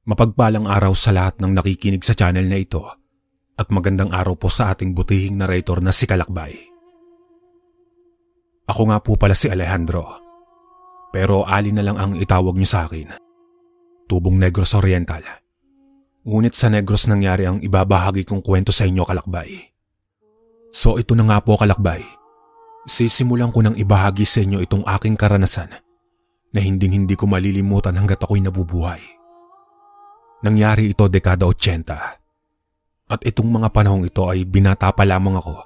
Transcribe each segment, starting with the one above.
Mapagpalang araw sa lahat ng nakikinig sa channel na ito at magandang araw po sa ating butihing narrator na si Kalakbay. Ako nga po pala si Alejandro, pero Ali na lang ang itawag niyo sa akin. Tubong Negros Oriental. Ngunit sa Negros nangyari ang ibabahagi kong kwento sa inyo, Kalakbay. So ito na nga po, Kalakbay. Sisimulan ko nang ibahagi sa inyo itong aking karanasan na hindi ko malilimutan hanggat ako'y nabubuhay. Nangyari ito dekada 80. At itong mga panahong ito ay binata pa lamang ako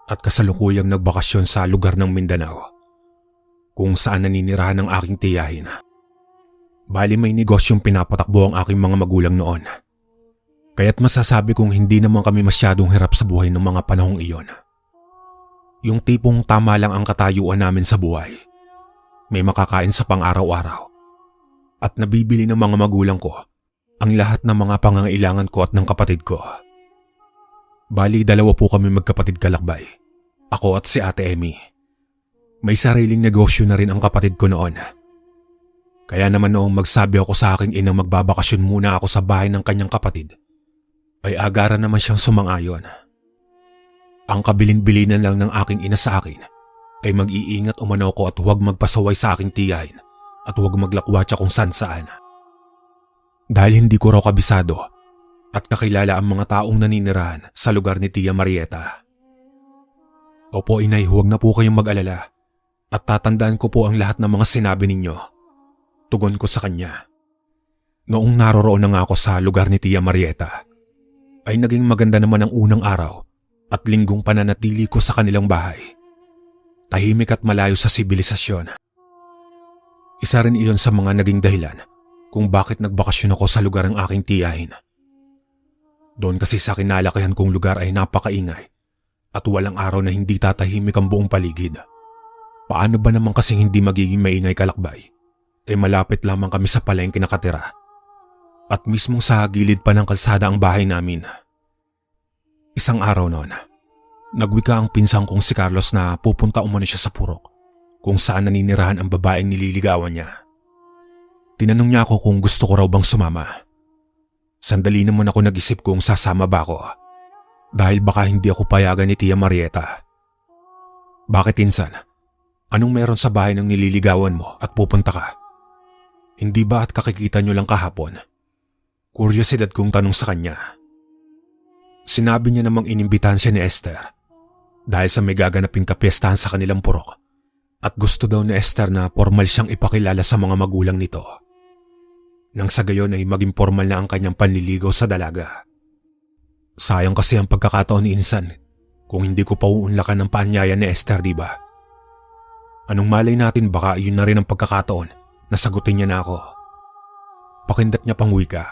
at kasalukuyang nagbakasyon sa lugar ng Mindanao, kung saan naninirahan ng aking tiyahin. Bali may negosyong pinapatakbo ang aking mga magulang noon. Kaya't masasabi kong hindi naman kami masyadong hirap sa buhay ng mga panahong iyon. Yung tipong tama lang ang katayuan namin sa buhay. May makakain sa pang-araw-araw. At nabibili ng mga magulang ko ang lahat ng mga pangangailangan ko at ng kapatid ko. Bali, dalawa po kami magkapatid, Kalakbay. Ako at si Ate Emmy. May sariling negosyo na rin ang kapatid ko noon. Kaya naman noong magsabi ako sa aking inang magbabakasyon muna ako sa bahay ng kanyang kapatid, ay agaran naman siyang sumang-ayon. Ang kabilin-bilinan lang ng aking ina sa akin ay mag-iingat umano ko at huwag magpasaway sa aking tiyahin at huwag maglakwatsa kung saan-saan. Dahil hindi ko raw kabisado at nakilala ang mga taong naninirahan sa lugar ni Tia Marieta. Opo inay, huwag na po kayong mag-alala at tatandaan ko po ang lahat ng mga sinabi ninyo. Tugon ko sa kanya. Noong naroroon na nga ako sa lugar ni Tia Marieta, ay naging maganda naman ang unang araw at linggong pananatili ko sa kanilang bahay. Tahimik at malayo sa sibilisasyon. Isa rin iyon sa mga naging dahilan kung bakit nagbakasyon ako sa lugar ng aking tiyahin. Doon kasi sa kinalakihan kong lugar ay napakaingay at walang araw na hindi tatahimik ang buong paligid. Paano ba naman kasi hindi magiging maingay, Kalakbay? Malapit lamang kami sa palengke nakatira. At mismong sa gilid pa ng kalsada ang bahay namin. Isang araw noon, nagwika ang pinsang kong si Carlos na pupunta umano siya sa purok kung saan naninirahan ang babaeng nililigawan niya. Tinanong niya ako kung gusto ko raw bang sumama. Sandali naman ako nag-isip kung sasama ba ako dahil baka hindi ako payagan ni Tia Marieta. Bakit insan? Anong meron sa bahay ng nililigawan mo at pupunta ka? Hindi ba at kakikita niyo lang kahapon? Kuryosidad kong tanong sa kanya. Sinabi niya namang inimbitahan siya ni Esther dahil sa may gaganaping kapiestahan sa kanilang purok at gusto daw ni Esther na formal siyang ipakilala sa mga magulang nito. Nang sa gayon ay maging formal na ang kanyang panliligaw sa dalaga. Sayang kasi ang pagkakataon ni insan kung hindi ko pauunlakan ng paanyaya ni Esther, di ba? Anong malay natin baka iyon na rin ang pagkakataon na sagutin niya na ako. Pakindat niya pang wika.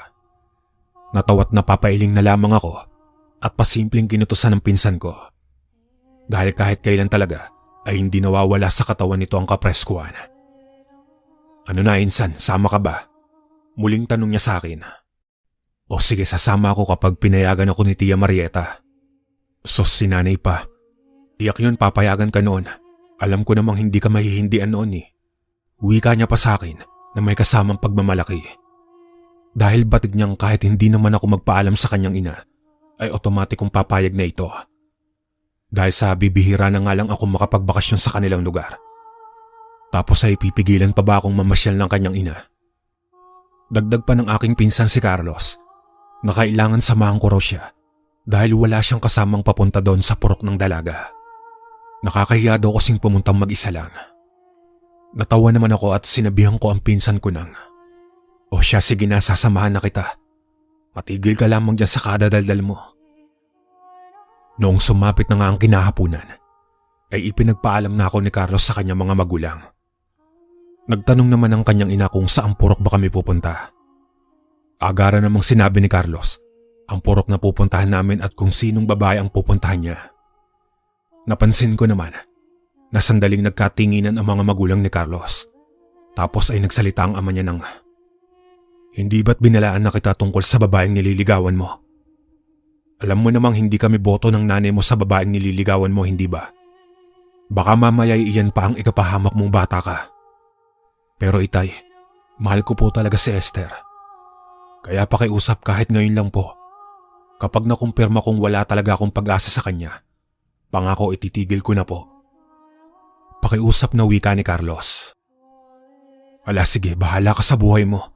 Natawat na papailing na lamang ako at pasimpleng kinutusan ng pinsan ko. Dahil kahit kailan talaga ay hindi nawawala sa katawan nito ang kapreskuhan. Ano na insan, sama ka ba? Muling tanong niya sa akin. O sige, sasama ako kapag pinayagan ako ni Tia Marieta. Sos, si nanay pa. Tiyak yun, papayagan ka noon. Alam ko namang hindi ka mahihindian noon eh. Wika niya pa sa akin na may kasamang pagmamalaki. Dahil batid niyang kahit hindi naman ako magpaalam sa kanyang ina, ay otomatikong papayag na ito. Dahil sa bibihira na nga lang ako makapagbakasyon sa kanilang lugar. Tapos ay pipigilan pa ba akong mamasyal ng kanyang ina? Dagdag pa ng aking pinsan si Carlos na kailangan samahan ko raw siya dahil wala siyang kasamang papunta doon sa purok ng dalaga. Nakakahiya daw kasing pumuntang mag-isa lang. Natawa naman ako at sinabihan ko ang pinsan ko nang, "O siya, sige na, sasamahan na kita. Matigil ka lamang dyan sa kadadaldal mo." Noong sumapit na nga ang kinahapunan, ay ipinagpaalam na ako ni Carlos sa kanyang mga magulang. Nagtanong naman ang kanyang ina kung saang purok ba kami pupunta. Agaran namang sinabi ni Carlos ang purok na pupuntahan namin at kung sinong babae ang pupuntahan niya. Napansin ko naman na sandaling nagkatinginan ang mga magulang ni Carlos. Tapos ay nagsalita ang ama niya ng, "Hindi ba't binalaan na kita tungkol sa babaeng nililigawan mo? Alam mo namang hindi kami boto ng nanay mo sa babaeng nililigawan mo, hindi ba? Baka mamaya iyan pa ang ikapahamak mong bata ka. Pero itay, mahal ko po talaga si Esther. Kaya pakiusap kahit ngayon lang po. Kapag nakumpirma kong wala talaga akong pag-asa sa kanya, pangako ititigil ko na po. Pakiusap na wika ni Carlos. Ala sige, bahala ka sa buhay mo.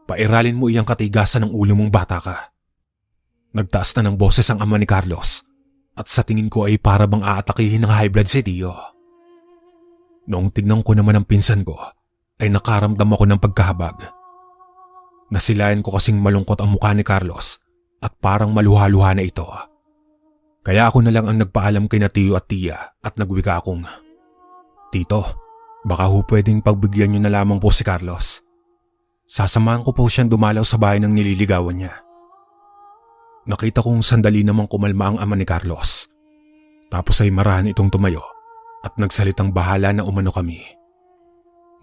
Pairalin mo iyang katigasan ng ulo mong bata ka. Nagtaas na ng boses ang ama ni Carlos at sa tingin ko ay para bang aatakihin ng high blood si Tio. Noong tignan ko naman ang pinsan ko, ay nakaramdam ako ng pagkahabag. Nasilayan ko kasing malungkot ang mukha ni Carlos at parang maluha-luha na ito. Kaya ako na lang ang nagpaalam kay na Tio at Tia at nagwika akong, Tito, baka ho pwedeng pagbigyan niyo na lamang po si Carlos. Sasamahan ko po siyang dumalaw sa bahay ng nililigawan niya. Nakita kong sandali namang kumalma ang ama ni Carlos. Tapos ay marahan itong tumayo at nagsalitang bahala na umano kami.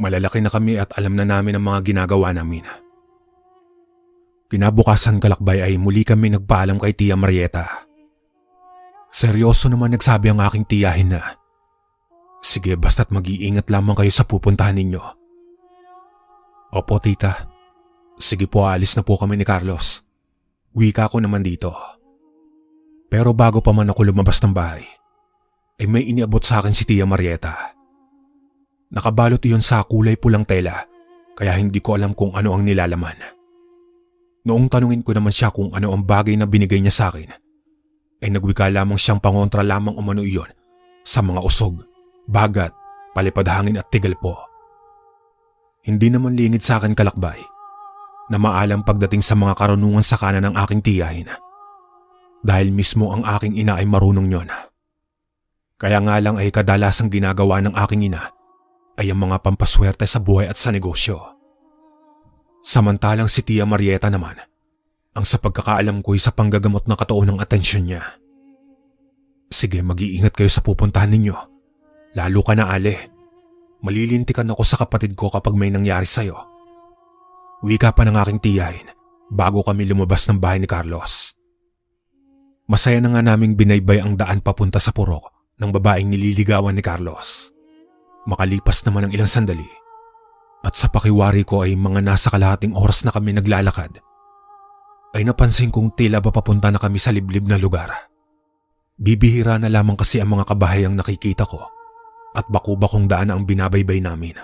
Malalaki na kami at alam na namin ang mga ginagawa namin. Kinabukasan kalakbay ay muli kami nagpaalam kay Tia Marieta. Seryoso naman nagsabi ang aking tiyahin na, sige basta't mag-iingat lamang kayo sa pupuntahan ninyo. Opo tita, sige po aalis na po kami ni Carlos. Wika ko naman dito. Pero bago pa man ako lumabas ng bahay, ay may iniabot sa akin si Tia Marieta. Nakabalot iyon sa kulay pulang tela, kaya hindi ko alam kung ano ang nilalaman. Noong tanungin ko naman siya kung ano ang bagay na binigay niya sa akin, ay nagwika lamang siyang pangontra lamang umano iyon sa mga usog, bagat, palipad hangin at tigal po. Hindi naman lingid sa akin kalakbay na maalam pagdating sa mga karunungan sa kanan ng aking tiyahin. Dahil mismo ang aking ina ay marunong yon. Kaya nga lang ay kadalasang ginagawa ng aking ina ay ang mga pampaswerte sa buhay at sa negosyo. Samantalang si Tia Marieta naman, ang sa pagkakaalam ko ay sa panggagamot na katuon ng atensyon niya. Sige, mag-iingat kayo sa pupuntahan ninyo. Lalo ka na Ale. Malilintikan ako sa kapatid ko kapag may nangyari sa'yo. Wika pa ng aking tiyahin bago kami lumabas ng bahay ni Carlos. Masaya na nga naming binaybay ang daan papunta sa purok ng babaeng nililigawan ni Carlos. Makalipas naman ang ilang sandali at sa pakiwari ko ay mga nasa kalahating oras na kami naglalakad, ay napansin kong tila ba papunta na kami sa liblib na lugar. Bibihira na lamang kasi ang mga kabahayang nakikita ko at baku-bakong daan ang binabaybay namin.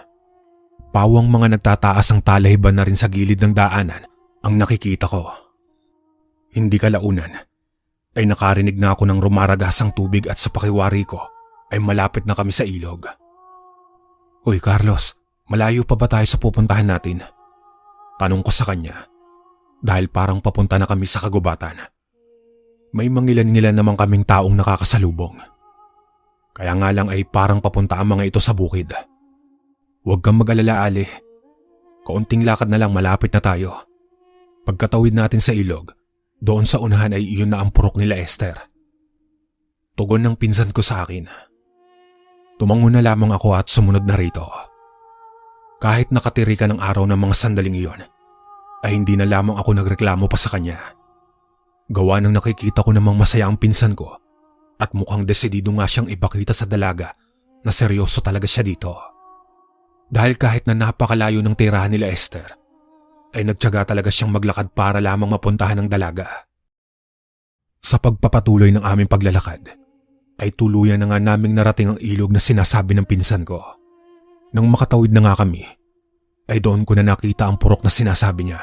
Pawang mga nagtataas ang talahiban na rin sa gilid ng daanan ang nakikita ko. Hindi kalaunan ay nakarinig na ako ng rumaragasang tubig at sa pakiwari ko ay malapit na kami sa ilog. Uy Carlos, malayo pa ba tayo sa pupuntahan natin? Tanong ko sa kanya dahil parang papunta na kami sa kagubatan. May mangilan-ngilan naman kaming taong nakakasalubong. Kaya nga lang ay parang papunta ang mga ito sa bukid. Huwag kang mag-alala Ale. Kaunting lakad na lang malapit na tayo. Pagkatawid natin sa ilog, doon sa unahan ay iyon na ang purok nila Esther. Tugon ng pinsan ko sa akin. Tumango na lamang ako at sumunod na rito. Kahit nakatiri ka ng araw ng mga sandaling iyon, ay hindi na lamang ako nagreklamo pa sa kanya. Gawa ng nakikita ko namang masaya ang pinsan ko at mukhang desidido nga siyang ipakita sa dalaga na seryoso talaga siya dito. Dahil kahit na napakalayo ng tirahan nila Esther, ay nagtiyaga talaga siyang maglakad para lamang mapuntahan ng dalaga. Sa pagpapatuloy ng aming paglalakad, ay tuluyan na nga naming narating ang ilog na sinasabi ng pinsan ko. Nang makatawid na nga kami, ay doon ko na nakita ang purok na sinasabi niya.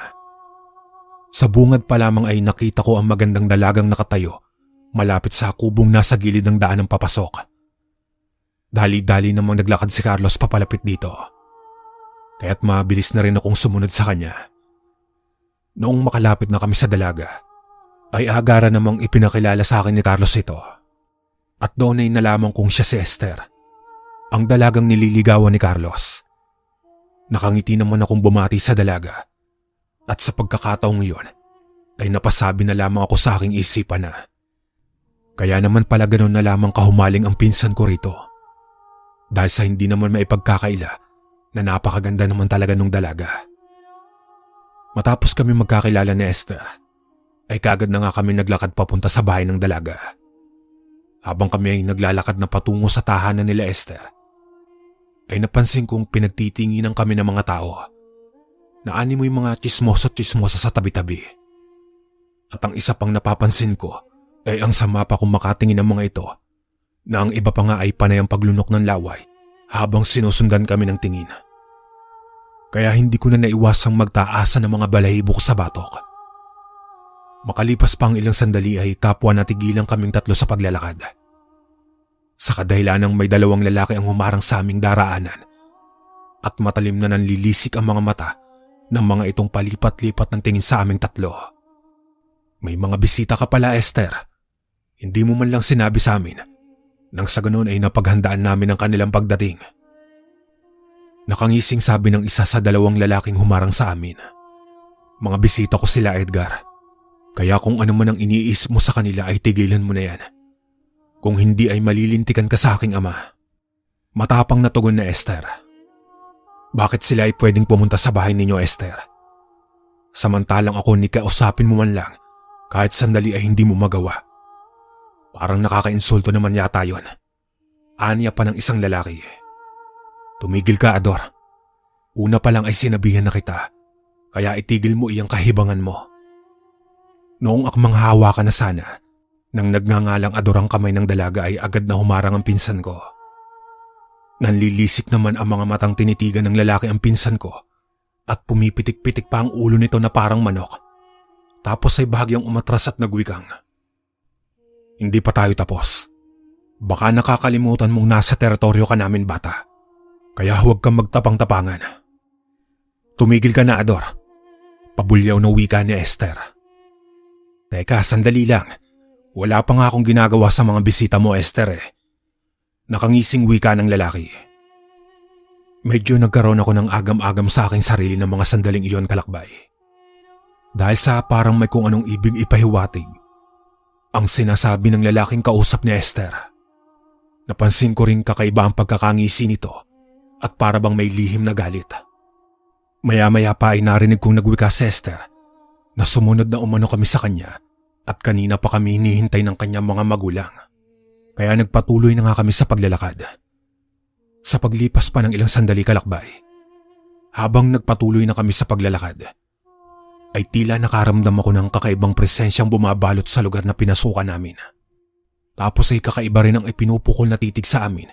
Sa bungad pa lamang ay nakita ko ang magandang dalagang nakatayo malapit sa kubong nasa gilid ng daan ng papasok. Dali-dali namang naglakad si Carlos papalapit dito. Kaya't mabilis na rin akong sumunod sa kanya. Noong makalapit na kami sa dalaga, ay agara namang ipinakilala sa akin ni Carlos ito. At doon ay nalaman kong siya si Esther, ang dalagang nililigawan ni Carlos. Nakangiti naman akong bumati sa dalaga. At sa pagkakataong iyon, ay napasabi na lamang ako sa aking isipan na kaya naman pala ganun na lamang kahumaling ang pinsan ko rito. Dahil sa hindi naman maipagkakaila na napakaganda naman talaga nung dalaga. Matapos kami magkakilala ni Esther, ay kaagad na nga kami naglakad papunta sa bahay ng dalaga. Habang kami ay naglalakad na patungo sa tahanan nila Esther, ay napansin kong pinagtitinginan kami ng mga tao. Naanimoy mga tsismoso at tsismosa sa tabi-tabi. At ang isa pang napapansin ko ay ang sama pa kung makatingin ng mga ito na ang iba pa nga ay panay ang paglunok ng laway habang sinusundan kami ng tingin. Kaya hindi ko na naiwasang magtaasa ng mga balahibo ko sa batok. Makalipas pa ang ilang sandali ay kapwa natigilang kaming tatlo sa paglalakad. Sa kadahilanang may dalawang lalaki ang humarang sa aming daraanan at matalim na nanlilisik ang mga mata ng mga itong palipat-lipat ng tingin sa aming tatlo. May mga bisita ka pala, Esther. Hindi mo man lang sinabi sa amin nang sa ganoon ay napaghandaan namin ang kanilang pagdating. Nakangising sabi ng isa sa dalawang lalaking humarang sa amin. Mga bisita ko sila, Edgar. Kaya kung ano man ang iniisip mo sa kanila ay tigilan mo na yan. Kung hindi ay malilintikan ka sa aking ama. Matapang na tugon na Esther. Bakit sila ay pwedeng pumunta sa bahay ninyo, Esther? Samantalang ako ni kausapin mo man lang, kahit sandali ay hindi mo magawa. Parang nakakainsulto naman yata yon. Aniya pa ng isang lalaki. Tumigil ka, Ador. Una pa lang ay sinabihan na kita, kaya itigil mo iyang kahibangan mo. Noong akmang hawa ka na sana, nang nagngangalang Ador ang kamay ng dalaga ay agad na humarang ang pinsan ko. Nanlilisik naman ang mga matang tinitigan ng lalaki ang pinsan ko at pumipitik-pitik pa ang ulo nito na parang manok. Tapos ay bahagyang umatras at nagwikang. Hindi pa tayo tapos. Baka nakakalimutan mong nasa teritoryo ka namin, bata. Kaya huwag kang magtapang-tapangan. Tumigil ka na, Ador. Pabulyaw na wika ni Esther. Teka, sandali lang. Wala pa nga akong ginagawa sa mga bisita mo, Esther eh. Nakangising wika ng lalaki. Medyo nagkaroon ako ng agam-agam sa aking sarili ng mga sandaling iyon, kalakbay. Dahil sa parang may kung anong ibig ipahiwatig ang sinasabi ng lalaking kausap ni Esther. Napansin ko rin kakaiba ang pagkakangisi nito at para bang may lihim na galit. Maya-maya pa ay narinig kong nagwika si Esther na sumunod na umano kami sa kanya at kanina pa kami hinihintay ng kanyang mga magulang. Kaya nagpatuloy na nga kami sa paglalakad. Sa paglipas pa ng ilang sandali, kalakbay, habang nagpatuloy na kami sa paglalakad, ay tila nakaramdam ako ng kakaibang presensyang bumabalot sa lugar na pinasukan namin. Tapos ay kakaiba rin ang ipinupukol na titig sa amin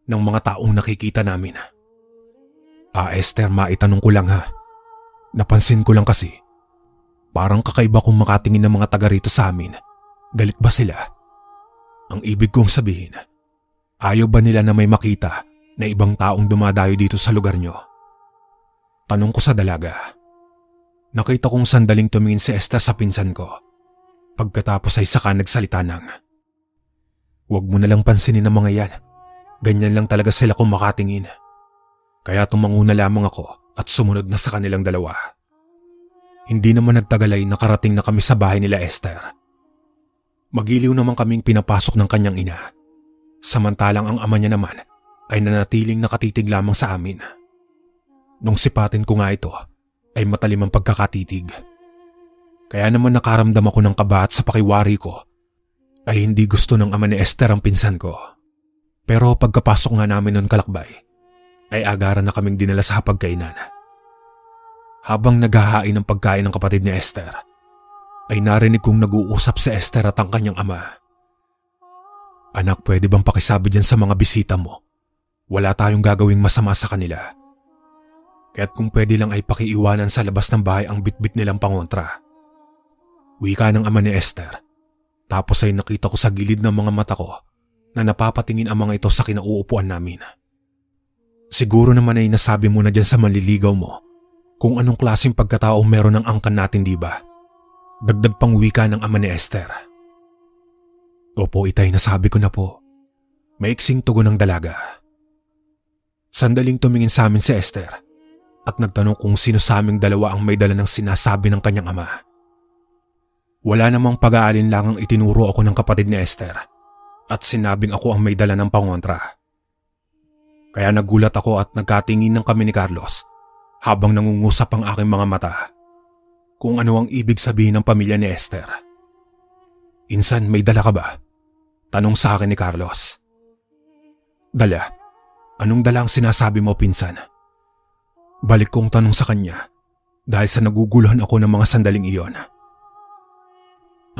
ng mga taong nakikita namin. Esther, maitanong ko lang ha. Napansin ko lang kasi, parang kakaiba kung makatingin ng mga taga rito sa amin. Galit ba sila? Ang ibig kong sabihin, ayaw ba nila na may makita na ibang taong dumadayo dito sa lugar nyo? Tanong ko sa dalaga. Nakita kong sandaling tumingin si Esther sa pinsan ko. Pagkatapos ay saka nagsalita ng, "Huwag mo nalang pansinin ang mga yan. Ganyan lang talaga sila kung makatingin." Kaya tumango na lamang ako at sumunod na sa kanilang dalawa. Hindi naman nagtagal ay nakarating na kami sa bahay nila Esther. Magiliw naman kaming pinapasok ng kanyang ina. Samantalang ang ama niya naman ay nanatiling nakatitig lamang sa amin. Nung sipatin ko nga ito, ay matalim ang pagkakatitig. Kaya naman nakaramdam ako ng kaba at sa pakiwari ko ay hindi gusto ng ama ni Esther ang pinsan ko. Pero pagkapasok nga namin nun, kalakbay, ay agaran na kaming dinala sa hapagkainan. Habang naghahain ng pagkain ng kapatid ni Esther, ay narinig kong nag-uusap si Esther at ang kanyang ama. "Anak, pwede bang pakisabi dyan sa mga bisita mo? Wala tayong gagawing masama sa kanila. Kaya't kung pwede lang ay pakiiwanan sa labas ng bahay ang bitbit nilang pangontra." Wika ng ama ni Esther. Tapos ay nakita ko sa gilid ng mga mata ko na napapatingin ang mga ito sa kinauupuan namin. "Siguro naman ay nasabi mo na dyan sa manliligaw mo kung anong klaseng pagkatao meron ng angkan natin, di ba?" Dagdag pang wika ng ama ni Esther. "Opo, itay, nasabi ko na po." Maiksing tugon ng dalaga. Sandaling tumingin sa amin si Esther at nagtanong kung sino sa aming dalawa ang may dala ng sinasabi ng kanyang ama. Wala namang pag-aalinlangang itinuro ako ng kapatid ni Esther at sinabing ako ang may dala ng pangontra. Kaya nagulat ako at nagkatingin ng kami ni Carlos habang nangungusap ang aking mga mata kung ano ang ibig sabihin ng pamilya ni Esther. "Insan, may dala ka ba?" Tanong sa akin ni Carlos. "Dala? Anong dala ang sinasabi mo, pinsan?" Balik kong tanong sa kanya dahil sa naguguluhan ako ng mga sandaling iyon.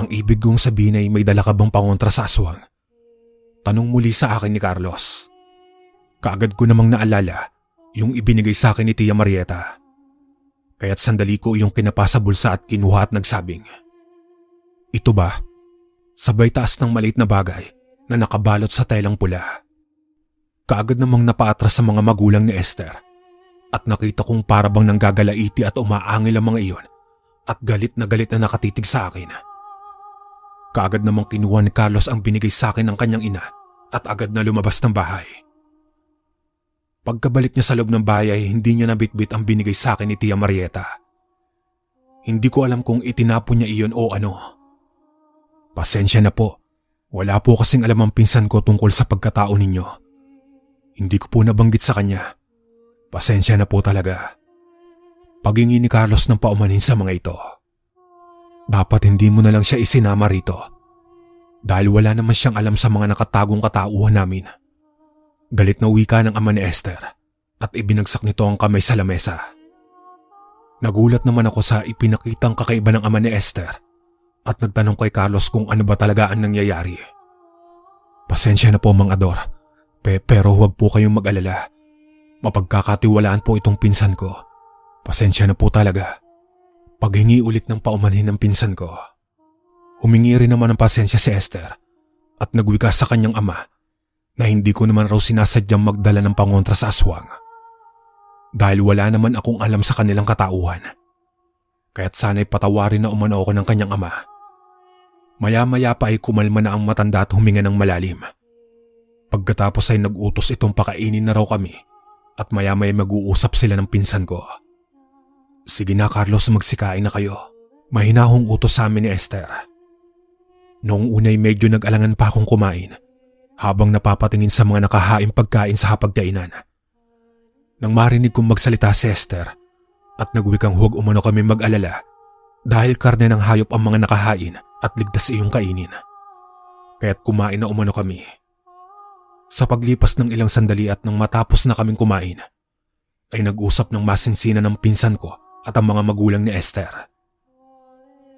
Ang ibig kong sabihin ay may dala ka bang pangontra sa aswang? Tanong muli sa akin ni Carlos. Kaagad ko namang naalala yung ibinigay sa akin ni Tia Marieta. Kaya't sandali ko yung kinapa sa bulsa at kinuha at nagsabing, "Ito ba?" Sabay taas ng maliit na bagay na nakabalot sa telang pula. Kaagad namang napaatras sa mga magulang ni Esther at nakita kong parabang nanggagalaiti at umaangil ang mga iyon at galit na nakatitig sa akin. Kaagad namang kinuha ni Carlos ang binigay sa akin ng kanyang ina at agad na lumabas ng bahay. Pagkabalik niya sa loob ng bahay ay hindi niya nabitbit ang binigay sa akin ni Tia Marieta. Hindi ko alam kung itinapon niya iyon o ano. Pasensya na po, wala po kasing alam ang pinsan ko tungkol sa pagkatao ninyo. Hindi ko po nabanggit sa kanya. Pasensya na po talaga. Paghingi ni Carlos ng paumanhin sa mga ito. Dapat hindi mo na lang siya isinama rito. Dahil wala naman siyang alam sa mga nakatagong katauhan namin. Galit na wika ng ama ni Esther at ibinagsak nito ang kamay sa lamesa. Nagulat naman ako sa ipinakitang kakaiba ng ama ni Esther at nagtanong kay Carlos kung ano ba talaga ang nangyayari. Pasensya na po Mang Ador, pero huwag po kayong mag-alala. Mapagkakatiwalaan po itong pinsan ko. Pasensya na po talaga. Paghingi ulit ng paumanhin ng pinsan ko. Humingi rin naman ng pasensya si Esther at nagwika sa kanyang ama na hindi ko naman raw sinasadyang magdala ng pangontra sa aswang. Dahil wala naman akong alam sa kanilang katauhan. Kaya't sana'y patawarin na umano ako ng kanyang ama. Maya-maya pa ay kumalma na ang matanda at huminga ng malalim. Pagkatapos ay nag-utos itong pakainin na raw kami at maya-maya mag-uusap sila ng pinsan ko. "Sige na Carlos, magsikain na kayo." Mahinahong utos sa amin ni Esther. Noong unay medyo nag-alangan pa akong kumain habang napapatingin sa mga nakahaing pagkain sa hapagkainan. Nang marinig kong magsalita si Esther at nagwikang huwag umano kami mag-alala dahil karne ng hayop ang mga nakahain at ligtas iyong kainin. Kaya't kumain na umano kami. Sa paglipas ng ilang sandali at nang matapos na kaming kumain, ay nag-usap ng masinsinan ng pinsan ko at ang mga magulang ni Esther.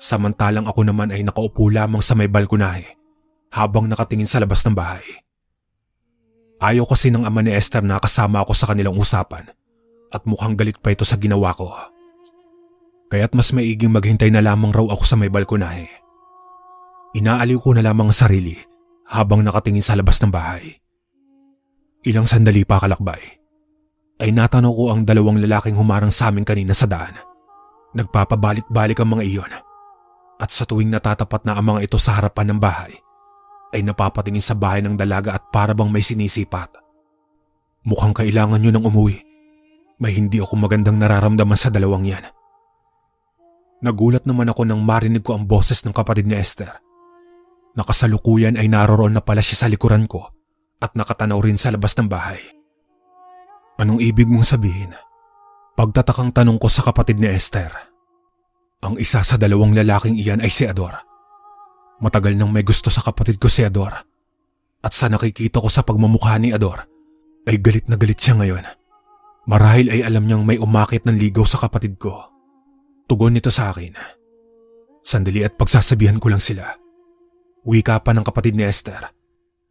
Samantalang ako naman ay nakaupo lamang sa may balkonahe habang nakatingin sa labas ng bahay. Ayaw kasi ng ama ni Esther na kasama ako sa kanilang usapan at mukhang galit pa ito sa ginawa ko. Kaya't mas maiging maghintay na lamang raw ako sa may balkonahe. Inaaliw ko na lamang ang sarili habang nakatingin sa labas ng bahay. Ilang sandali pa kalakbay ay natanaw ko ang dalawang lalaking humarang sa amin kanina sa daan. Nagpapabalik-balik ang mga iyon at sa tuwing natatapat na ang mga ito sa harapan ng bahay ay napapatingin sa bahay ng dalaga at para bang may sinisipat. Mukhang kailangan nyo nang umuwi. May hindi ako magandang nararamdaman sa dalawang yan. Nagulat naman ako nang marinig ko ang boses ng kapatid ni Esther. Nakasalukuyan ay naroroon na pala siya sa likuran ko at nakatanaw rin sa labas ng bahay. Anong ibig mong sabihin? Pagtatakang tanong ko sa kapatid ni Esther. Ang isa sa dalawang lalaking iyan ay si Ador. Matagal nang may gusto sa kapatid ko si Ador. At sa nakikita ko sa pagmamukha ni Ador, ay galit na galit siya ngayon. Marahil ay alam niyang may umakit ng ligaw sa kapatid ko. Tugon nito sa akin. Sandali at pagsasabihan ko lang sila. Wika pa ng kapatid ni Esther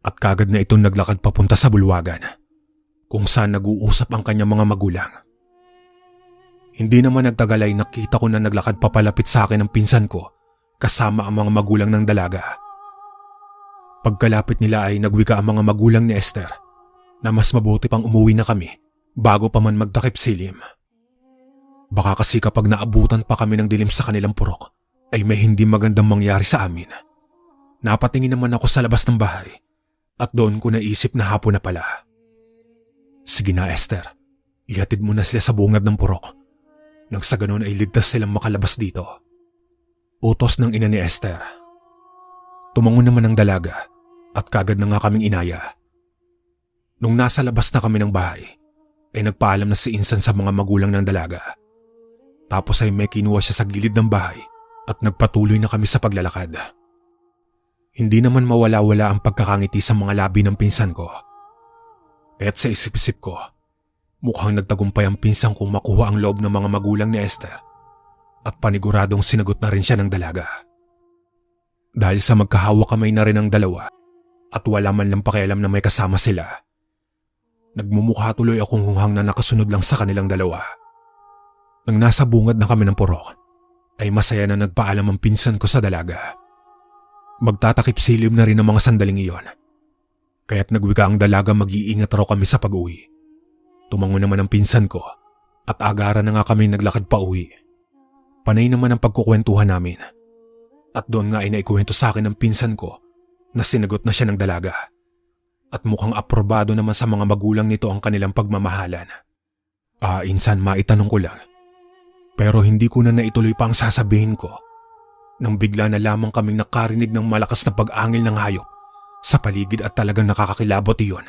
at kagad na itong naglakad papunta sa bulwagan kung saan nag-uusap ang kanyang mga magulang. Hindi naman nagtagal ay nakita ko na naglakad papalapit sa akin ang pinsan ko kasama ang mga magulang ng dalaga. Pagkalapit nila ay nagwika ang mga magulang ni Esther na mas mabuti pang umuwi na kami bago pa man magtakip silim. Baka kasi kapag naabutan pa kami ng dilim sa kanilang purok ay may hindi magandang mangyari sa amin. Napatingin naman ako sa labas ng bahay at doon ko naisip na hapon na pala. Sige na Esther, ihatid mo na sila sa bungad ng purok. Nang sa ganun ay ligtas silang makalabas dito. Utos ng ina ni Esther. Tumango naman ang dalaga at kagad na nga kaming inaya. Nung nasa labas na kami ng bahay, ay nagpaalam na si Insan sa mga magulang ng dalaga. Tapos ay may kinuha siya sa gilid ng bahay at nagpatuloy na kami sa paglalakad. Hindi naman mawala-wala ang pagkakangiti sa mga labi ng pinsan ko. Kaya't sa isip-isip ko, mukhang nagtagumpay ang pinsan kong makuha ang loob ng mga magulang ni Esther at paniguradong sinagot na rin siya ng dalaga. Dahil sa magkahawak kamay na rin ang dalawa at wala man lang pakialam na may kasama sila, nagmumukha tuloy akong hunghang na nakasunod lang sa kanilang dalawa. Nang nasa bungad na kami ng purok, ay masaya na nagpaalam ang pinsan ko sa dalaga. Magtatakip silib na rin ang mga sandaling iyon, kaya't nagwika ang dalaga mag-iingat raw kami sa pag-uwi. Tumango naman ang pinsan ko at agaran na nga kami naglakad pa uwi. Panay naman ang pagkukwentuhan namin. At doon nga ay naikuwento sa akin ng pinsan ko na sinagot na siya ng dalaga. At mukhang aprobado naman sa mga magulang nito ang kanilang pagmamahalan. Insan, maitanong ko lang. Pero hindi ko na naituloy pa ang sasabihin ko nang bigla na lamang kaming nakarinig ng malakas na pag-angil ng hayop sa paligid at talagang nakakakilabot iyon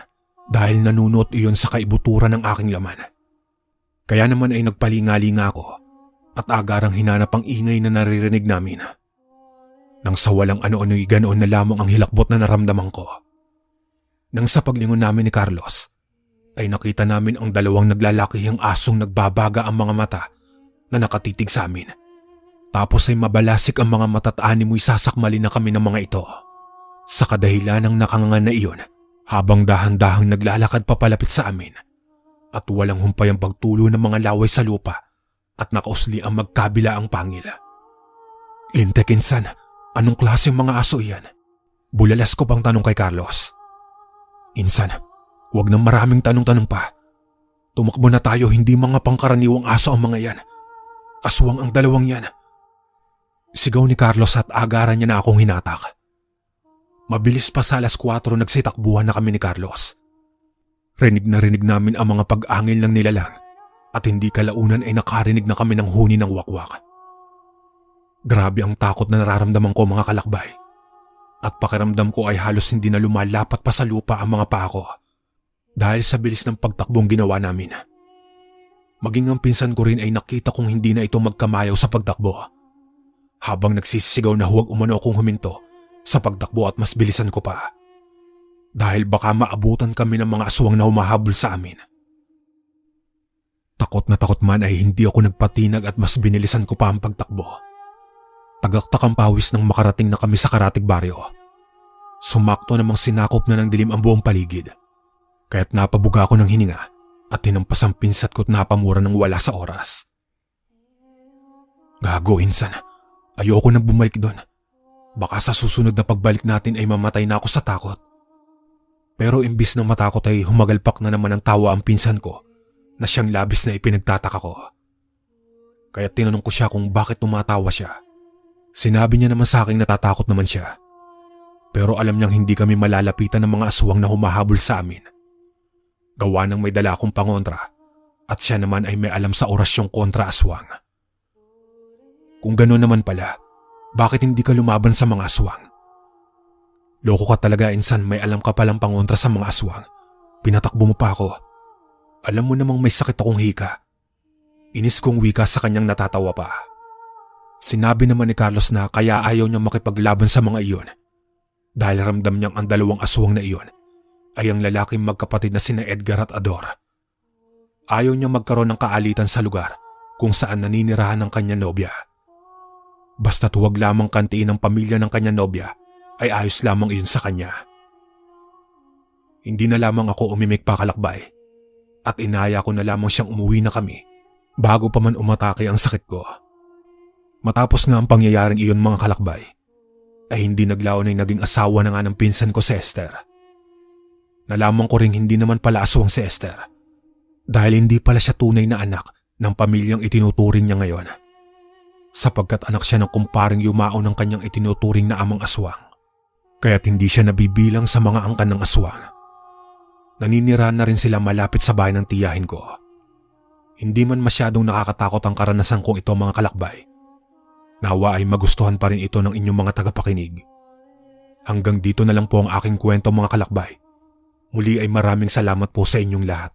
dahil nanunot iyon sa kaibuturan ng aking laman. Kaya naman ay nagpalingalinga ako at agarang hinanap ang ingay na naririnig namin. Nang sa walang ano-ano'y ganoon na lamang ang hilakbot na naramdaman ko. Nang sa paglingon namin ni Carlos, ay nakita namin ang dalawang naglalakihang asong nagbabaga ang mga mata na nakatitig sa amin. Tapos ay mabalasik ang mga mata at animoy sasakmali na kami ng mga ito. Sa kadahilan ng nakangangan na iyon, habang dahan-dahang naglalakad papalapit sa amin, at walang humpay ang pagtulo ng mga laway sa lupa, at nakausli ang magkabila ang pangil. Lintek, insan, anong klaseng mga aso iyan? Bulalas ko pang tanong kay Carlos. Insan, huwag nang maraming tanong-tanong pa. Tumakbo na tayo, hindi mga pangkaraniwang aso ang mga yan. Aswang ang dalawang yan. Sigaw ni Carlos at agaran niya na akong hinatak. Mabilis pa sa alas 4 nagsitakbuhan na kami ni Carlos. Rinig na rinig namin ang mga pag-angil ng nilalang. At hindi kalaunan ay nakarinig na kami ng huni ng wakwak. Grabe ang takot na nararamdaman ko, mga kalakbay. At pakiramdam ko ay halos hindi na lumalapat pa sa lupa ang mga paa ko dahil sa bilis ng pagtakbong ginawa namin. Maging ang pinsan ko rin ay nakita kong hindi na ito magkamayaw sa pagtakbo. Habang nagsisigaw na huwag umano akong huminto sa pagtakbo at mas bilisan ko pa. Dahil baka maabutan kami ng mga aswang na humahabol sa amin. Takot na takot man ay hindi ako nagpatinag at mas binilisan ko pa ang pagtakbo. Tagaktak ang pawis nang makarating na kami sa Karatig Baryo. Sumakto namang sinakop na ng dilim ang buong paligid. Kaya't napabuga ako ng hininga at tinampas ang pinsat ko't napamura ng wala sa oras. Gago, insan. Ayoko nang bumalik doon. Baka sa susunod na pagbalik natin ay mamatay na ako sa takot. Pero imbis na matakot ay humagalpak na naman ang tawa ang pinsan ko na siyang labis na ipinagtataka ko. Kaya tinanong ko siya kung bakit tumatawa siya. Sinabi niya naman sa akin natatakot naman siya. Pero alam niyang hindi kami malalapitan ng mga aswang na humahabol sa amin. Gawa ng may dala akong pangontra at siya naman ay may alam sa orasyong kontra aswang. Kung gano'n naman pala, bakit hindi ka lumaban sa mga aswang? Loko ka talaga, insan, may alam ka palang pangontra sa mga aswang. Pinatakbo mo pa ako. Alam mo namang may sakit akong hika. Inis kong wika sa kanyang natatawa pa. Sinabi naman ni Carlos na kaya ayaw niyang makipaglaban sa mga iyon. Dahil ramdam niyang ang dalawang aswang na iyon ay ang lalaking magkapatid na sina Edgar at Ador. Ayaw niyang magkaroon ng kaalitan sa lugar kung saan naninirahan ng kanyang nobya. Basta't huwag lamang kantiin ng pamilya ng kanyang nobya ay ayos lamang iyon sa kanya. Hindi na lamang ako umimik pa, kalakbay, at inaya ko na lamang siyang umuwi na kami bago pa man umatake ang sakit ko. Matapos nga ang pangyayaring iyon, mga kalakbay, ay hindi naglaon ay naging asawa na nga ng pinsan ko si Esther. Nalaman ko ring hindi naman pala aswang si Esther dahil hindi pala siya tunay na anak ng pamilyang itinuturing niya ngayon, sapagkat anak siya ng kumparing yumao ng kanyang itinuturing na amang aswang, kaya't hindi siya nabibilang sa mga angkan ng aswang. Naninirahan na rin sila malapit sa bahay ng tiyahin ko. Hindi man masyadong nakakatakot ang karanasan kong ito, mga kalakbay. Nawa ay magustuhan pa rin ito ng inyong mga tagapakinig. Hanggang dito na lang po ang aking kwento, mga kalakbay. Muli ay maraming salamat po sa inyong lahat.